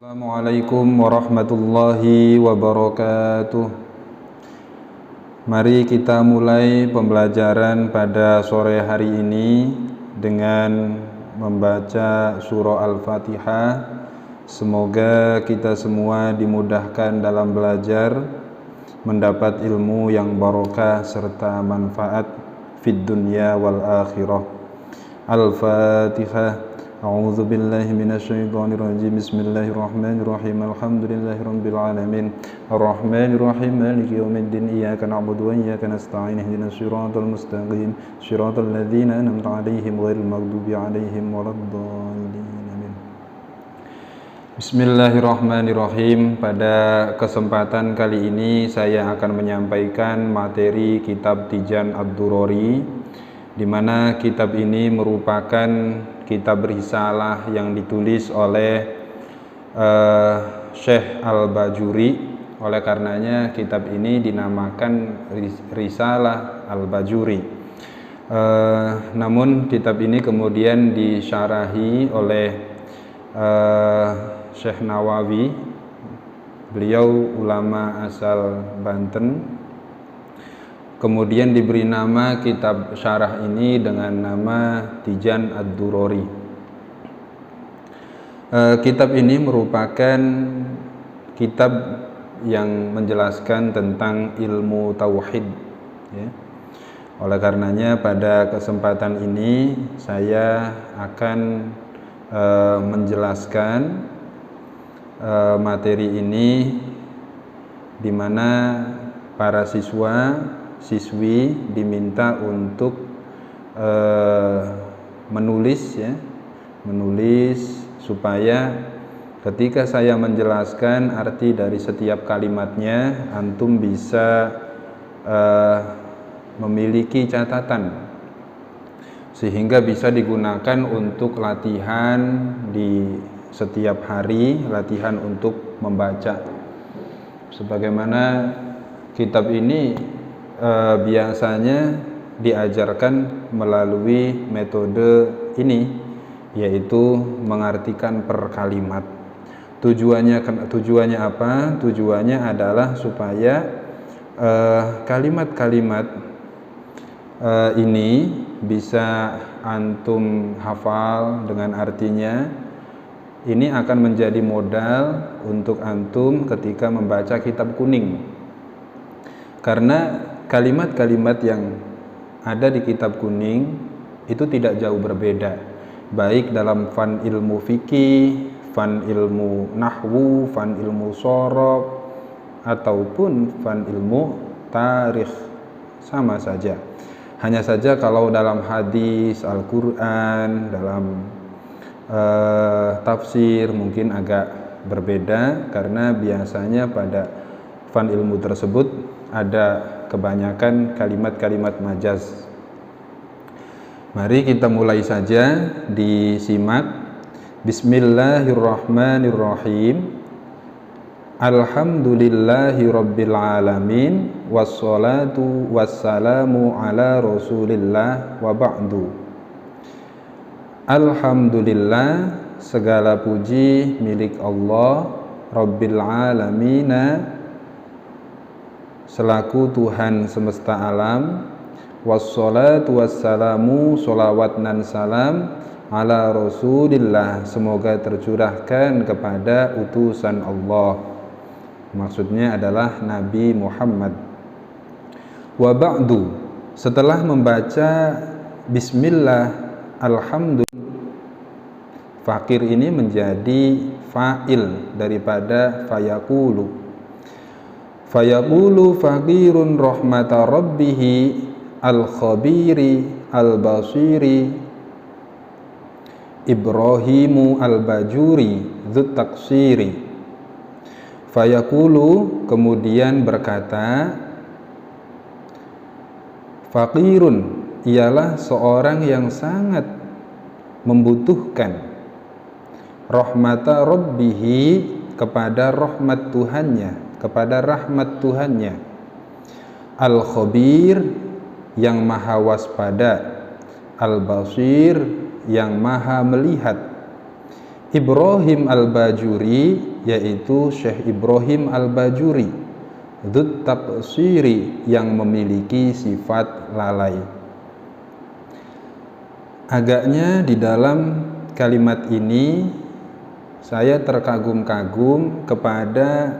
Assalamualaikum warahmatullahi wabarakatuh. Mari kita mulai pembelajaran pada sore hari ini dengan membaca surah Al-Fatihah. Semoga kita semua dimudahkan dalam belajar, mendapat ilmu yang barokah serta manfaat fid dunya wal akhirah. Al-Fatihah. A'udzu billahi minasyaitonir rajim. Bismillahirrahmanirrahim. Alhamdulillahirabbil alamin. Arrahmanir rahim. Maliki yaumiddin. Iyyaka na'budu wa iyyaka nasta'in. Ihdinas siratal mustaqim. Shiratal ladzina an'amta 'alaihim ghairil maghdubi 'alaihim waladdallin. Amin. Bismillahirrahmanirrahim. Pada kesempatan kali ini saya akan menyampaikan materi kitab Tijan Ad-Durari, di mana kitab ini merupakan kitab risalah yang ditulis oleh Syekh Al-Bajuri. Oleh karenanya kitab ini dinamakan Risalah Al-Bajuri. Namun kitab ini kemudian disyarahi oleh Syekh Nawawi. Beliau ulama asal Banten. Kemudian diberi nama kitab syarah ini dengan nama Tijan Ad-Durari. Kitab ini merupakan kitab yang menjelaskan tentang ilmu tauhid, ya. Oleh karenanya pada kesempatan ini saya akan menjelaskan materi ini, di mana para siswi diminta untuk menulis supaya ketika saya menjelaskan arti dari setiap kalimatnya, antum bisa memiliki catatan sehingga bisa digunakan untuk latihan di setiap hari, latihan untuk membaca. Sebagaimana kitab ini biasanya diajarkan melalui metode ini, yaitu mengartikan per kalimat. Tujuannya apa? Tujuannya adalah supaya kalimat-kalimat ini bisa antum hafal dengan artinya. Ini akan menjadi modal untuk antum ketika membaca kitab kuning, karena kalimat-kalimat yang ada di kitab kuning itu tidak jauh berbeda, baik dalam fan ilmu fikih, fan ilmu nahwu, fan ilmu shorof, ataupun fan ilmu tarikh, sama saja. Hanya saja kalau dalam hadis, Al-Quran, dalam tafsir mungkin agak berbeda, karena biasanya pada fan ilmu tersebut ada kebanyakan kalimat-kalimat majaz. Mari kita mulai saja, disimak. Bismillahirrahmanirrahim. Alhamdulillahi rabbil alamin. Wassalatu wassalamu ala rasulillah wa ba'du. Alhamdulillah, segala puji milik Allah Rabbil alamina, selaku Tuhan semesta alam. Wassalatu wassalamu, sholawat dan salam, ala rasulillah, semoga tercurahkan kepada utusan Allah, maksudnya adalah Nabi Muhammad. Wa ba'du, setelah membaca bismillah, alhamdulillah, fakir ini menjadi fa'il daripada fayaqulu. Fayaqulu faqirun rahmata rabbihi al-khabiri al-basiri Ibrahimu al-Bajuri dzut taksiri. Fayaqulu, kemudian berkata, faqirun, ialah seorang yang sangat membutuhkan rahmata rabbihi, kepada rahmat Tuhannya, kepada rahmat Tuhannya, al-khabir, yang maha waspada, al-basir, yang maha melihat. Ibrahim al-Bajuri, yaitu Syekh Ibrahim Al-Bajuri, dzut taqsiri, yang memiliki sifat lalai. Agaknya di dalam kalimat ini saya terkagum-kagum kepada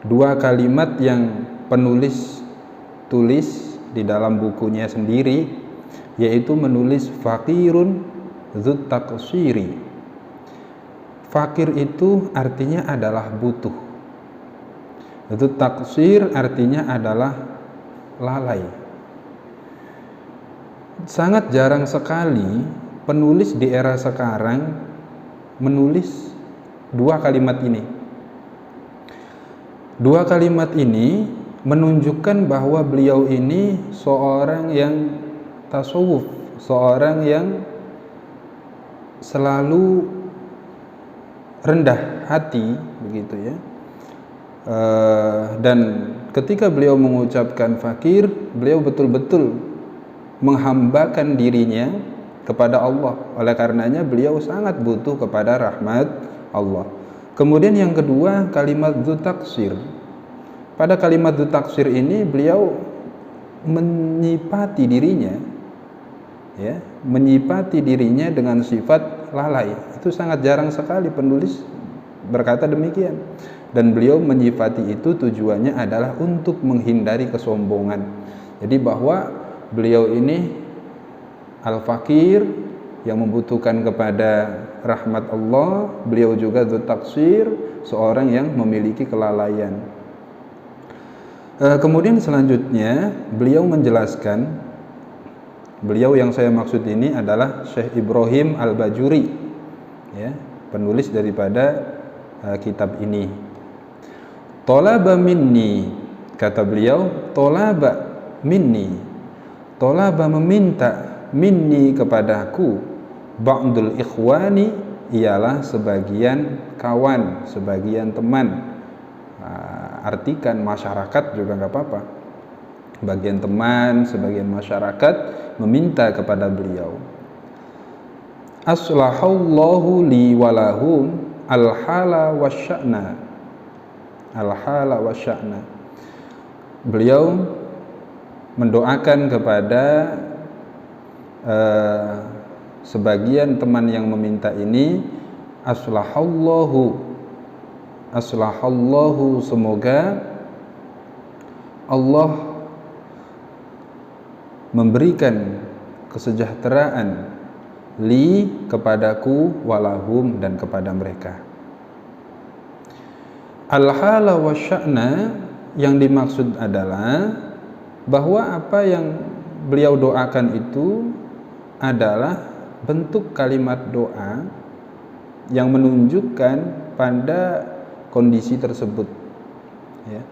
dua kalimat yang penulis tulis di dalam bukunya sendiri, yaitu menulis fakirun dzut taqsiri. Fakir itu artinya adalah butuh. Dzut taqsir artinya adalah lalai. Sangat jarang sekali penulis di era sekarang menulis dua kalimat ini. Dua kalimat ini menunjukkan bahwa beliau ini seorang yang tasawuf, seorang yang selalu rendah hati, begitu ya. Dan ketika beliau mengucapkan fakir, beliau betul-betul menghambakan dirinya kepada Allah. Oleh karenanya beliau sangat butuh kepada rahmat Allah. Kemudian yang kedua, kalimat dzut taqsir. Pada kalimat dzut taqsir ini beliau menyifati dirinya, ya, menyifati dirinya dengan sifat lalai. Itu sangat jarang sekali penulis berkata demikian. Dan beliau menyifati itu tujuannya adalah untuk menghindari kesombongan. Jadi bahwa beliau ini al-fakir yang membutuhkan kepada rahmat Allah, beliau juga dzut taqsir, seorang yang memiliki kelalaian. Kemudian selanjutnya beliau menjelaskan, beliau yang saya maksud ini adalah Syekh Ibrahim Al-Bajuri, ya, penulis daripada kitab ini. Tolaba minni, kata beliau, tolaba minni, tolaba meminta, minni kepadaku, ba'dul ikhwani, ialah sebagian kawan, sebagian teman. Artikan masyarakat juga nggak apa-apa, bagian teman, sebagian masyarakat meminta kepada beliau. Aslahallahu li walahum al-hala wasya'na, al-hala wasya'na. Beliau mendoakan kepada sebagian teman yang meminta ini, aslahallahu, semoga Allah memberikan kesejahteraan li, kepadaku, walahum, dan kepada mereka. Al-hala wa sya'na yang dimaksud adalah bahwa apa yang beliau doakan itu adalah bentuk kalimat doa yang menunjukkan pada kondisi tersebut, ya.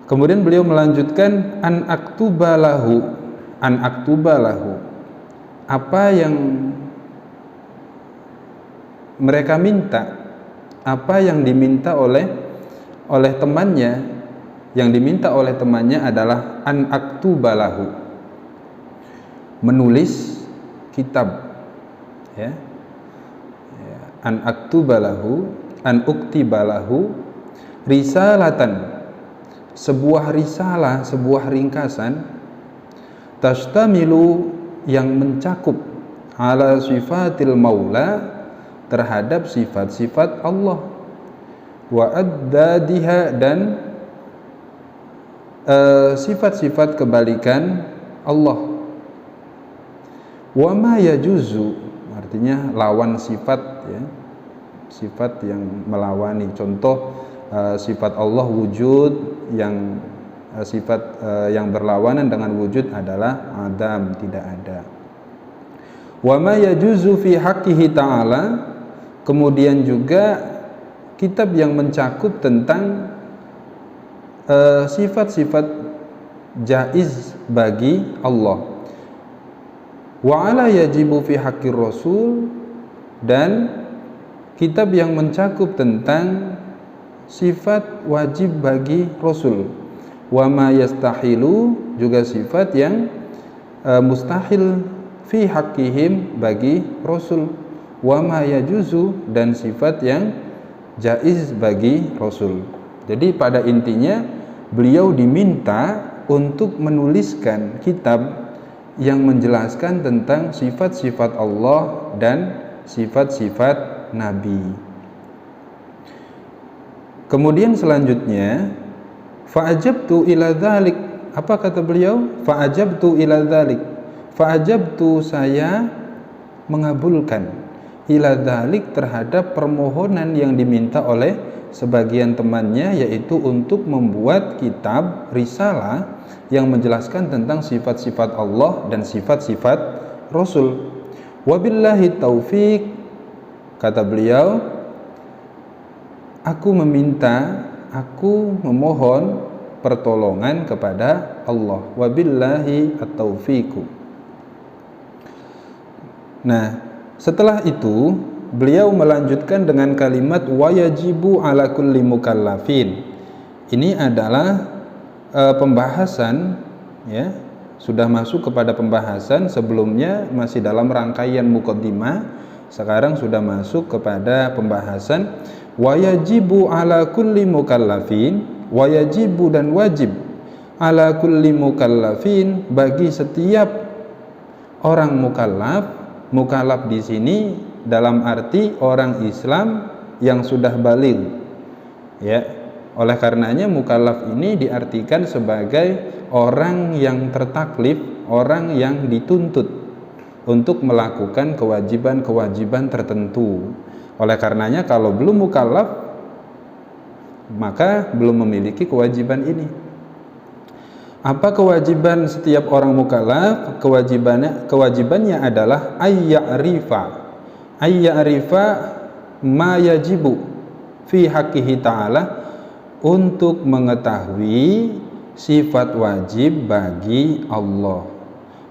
Kemudian beliau melanjutkan an aktuba lahu, apa yang mereka minta, apa yang diminta oleh temannya. Yang diminta oleh temannya adalah an aktuba lahu, menulis kitab, ya. An aktuba lahu, an uktiba lahu risalatan, sebuah risalah, sebuah ringkasan, tashtamilu, yang mencakup, ala sifatil maula, terhadap sifat-sifat Allah, wa addadiha, dan sifat-sifat kebalikan Allah, wa ma yajuzu, artinya lawan sifat, ya, sifat yang melawani. Contoh sifat Allah wujud, yang sifat yang berlawanan dengan wujud adalah adam, tidak ada. Wa ma yajuzu fi haqqihi ta'ala, kemudian juga kitab yang mencakup tentang sifat-sifat jaiz bagi Allah. Wa ala yajibu fi haqqir rasul, dan kitab yang mencakup tentang sifat wajib bagi Rasul. Wa ma yastahilu, juga sifat yang mustahil fi haqqihim, bagi Rasul. Wa ma yajuzu, dan sifat yang jaiz bagi Rasul. Jadi pada intinya beliau diminta untuk menuliskan kitab yang menjelaskan tentang sifat-sifat Allah dan sifat-sifat Nabi. Kemudian selanjutnya, fa'ajabtu ila dzalik. Apa kata beliau? Fa'ajabtu ila dzalik. Fa'ajabtu, saya mengabulkan, ila dzalik, terhadap permohonan yang diminta oleh sebagian temannya, yaitu untuk membuat kitab risalah yang menjelaskan tentang sifat-sifat Allah dan sifat-sifat Rasul. Wabillahi taufik, kata beliau, aku memohon pertolongan kepada Allah. Wabillahi at-taufiku. Nah, setelah itu beliau melanjutkan dengan kalimat wayajibu ala kulli mukallafin. Ini adalah pembahasan, ya, sudah masuk kepada pembahasan. Sebelumnya masih dalam rangkaian muqaddimah, sekarang sudah masuk kepada pembahasan wayajibu ala kulli mukallafin. Wayajibu, dan wajib, ala kulli mukallafin, bagi setiap orang mukallaf. Mukallaf di sini dalam arti orang Islam yang sudah baligh, ya. Oleh karenanya mukallaf ini diartikan sebagai orang yang tertaklif, orang yang dituntut untuk melakukan kewajiban-kewajiban tertentu. Oleh karenanya kalau belum mukallaf, maka belum memiliki kewajiban ini. Apa kewajiban setiap orang mukallaf? Kewajibannya adalah ayya'rifa ma yajibu fi haqqihi ta'ala, untuk mengetahui sifat wajib bagi Allah,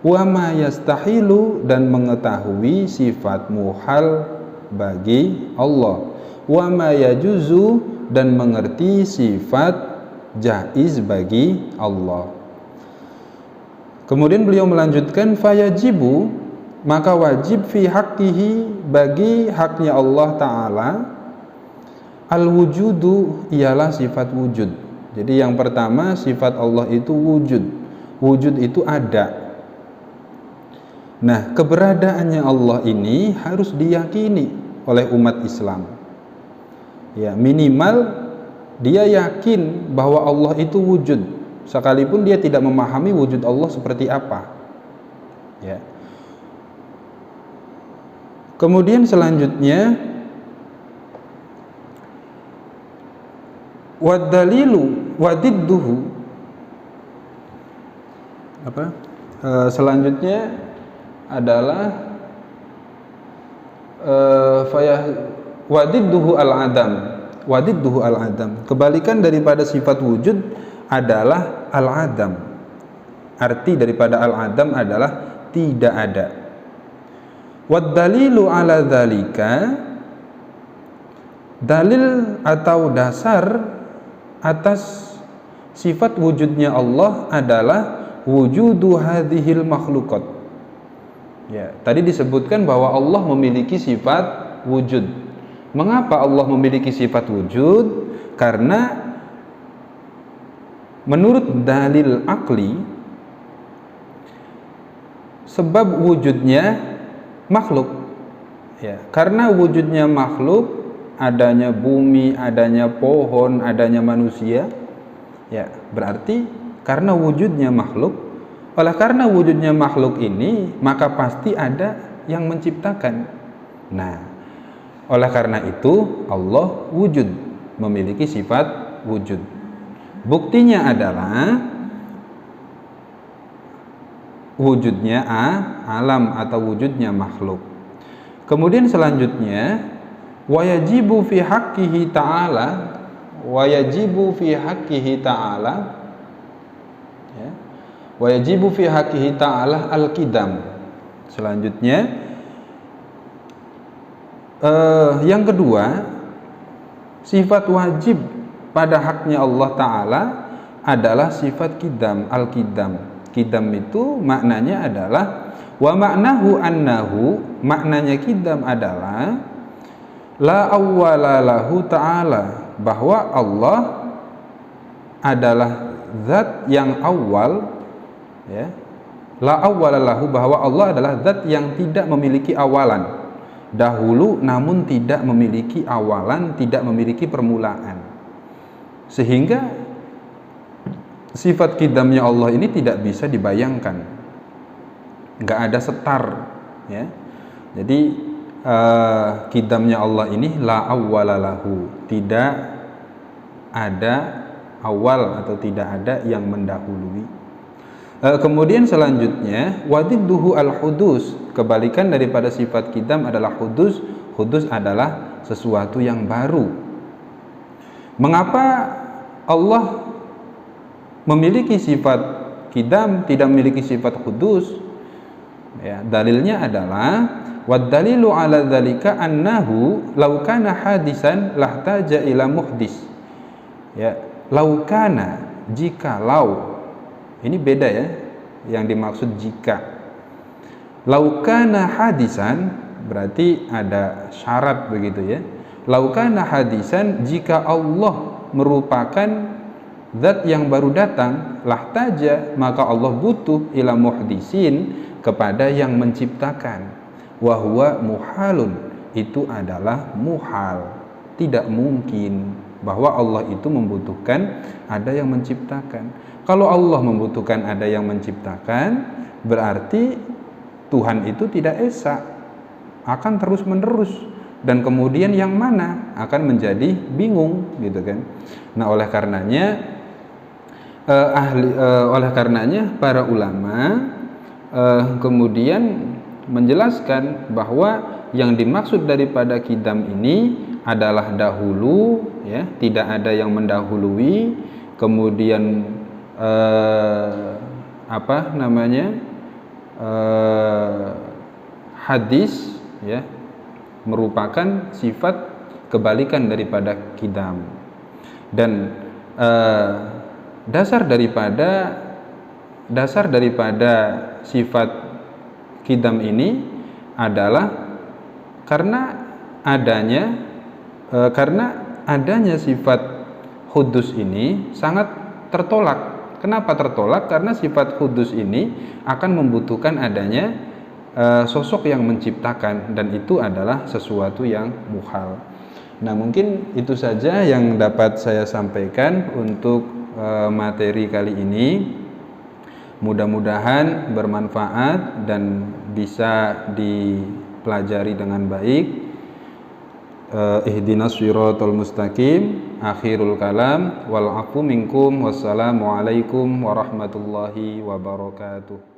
wa ma yastahilu, dan mengetahui sifat muhal bagi Allah, wa ma yajuzu, dan mengerti sifat jaiz bagi Allah. Kemudian beliau melanjutkan fayajibu, maka wajib fi haqqihi, bagi haknya Allah Ta'ala, al-wujudu, ialah sifat wujud. Jadi yang pertama, sifat Allah itu wujud. Wujud itu ada. Nah, keberadaannya Allah ini harus diyakini oleh umat Islam. Ya, minimal dia yakin bahwa Allah itu wujud, sekalipun dia tidak memahami wujud Allah seperti apa. Ya. Kemudian selanjutnya, wadalilu wadidduhu, selanjutnya adalah wadidduhu al-adam. Wadidduhu al-adam, kebalikan daripada sifat wujud adalah al-adam. Arti daripada al-adam adalah tidak ada. Waddalilu ala dzalika, dalil atau dasar atas sifat wujudnya Allah adalah wujudu hadhil makhluqat. Ya, tadi disebutkan bahwa Allah memiliki sifat wujud. Mengapa Allah memiliki sifat wujud? Karena menurut dalil akli, sebab wujudnya makhluk. Ya, karena wujudnya makhluk, adanya bumi, adanya pohon, adanya manusia, ya berarti karena wujudnya makhluk. Oleh karena wujudnya makhluk ini, maka pasti ada yang menciptakan. Nah, oleh karena itu Allah wujud, memiliki sifat wujud. Buktinya adalah wujudnya alam atau wujudnya makhluk. Kemudian selanjutnya, wayajibu fi haqqihi ta'ala, wayajibu fi haqqihi ta'ala, ya, wayajibu fi haqqihi ta'ala al-qidam. Selanjutnya, yang kedua, sifat wajib pada haknya Allah Ta'ala adalah sifat qidam, al-qidam. Qidam itu maknanya adalah wa maknahu annahu, maknanya qidam adalah la awwala lahu ta'ala, bahwa Allah adalah zat yang awal, ya. La awwala lahu, bahwa Allah adalah zat yang tidak memiliki awalan, dahulu namun tidak memiliki awalan, tidak memiliki permulaan, sehingga sifat qidamnya Allah ini tidak bisa dibayangkan, nggak ada setar, ya. Jadi qidamnya Allah ini la awwala lahu, tidak ada awal atau tidak ada yang mendahului. Kemudian selanjutnya wadidduhu al-hudus, kebalikan daripada sifat qidam adalah hudus. Hudus adalah sesuatu yang baru. Mengapa Allah memiliki sifat qidam, tidak memiliki sifat hudus? Ya, dalilnya adalah waddalilu ala dzalika annahu law kana hadisan lahtaja ila muhdis. Ya, laukana, jikalau, ini beda ya, yang dimaksud jika. Laukana hadisan berarti ada syarat begitu ya. Laukana hadisan, jika Allah merupakan zat yang baru datang, lahtaja, maka Allah butuh ila muhdisin, kepada yang menciptakan. Wahwa muhalun, itu adalah muhal, tidak mungkin bahwa Allah itu membutuhkan ada yang menciptakan. Kalau Allah membutuhkan ada yang menciptakan, berarti Tuhan itu tidak esa, akan terus menerus, dan kemudian yang mana akan menjadi bingung, gitu kan. Nah, oleh karenanya para ulama kemudian menjelaskan bahwa yang dimaksud daripada qidam ini adalah dahulu, ya, tidak ada yang mendahului. Kemudian hadis, ya, merupakan sifat kebalikan daripada qidam. Dan dasar daripada sifat qidam ini adalah karena adanya sifat hudus ini sangat tertolak. Kenapa tertolak? Karena sifat hudus ini akan membutuhkan adanya sosok yang menciptakan, dan itu adalah sesuatu yang muhal. Nah, mungkin itu saja yang dapat saya sampaikan untuk materi kali ini. Mudah-mudahan bermanfaat dan bisa dipelajari dengan baik. Ihdinas shiratal mustaqim. Akhirul kalam wal afu minkum. Wassalamualaikum warahmatullahi wabarakatuh.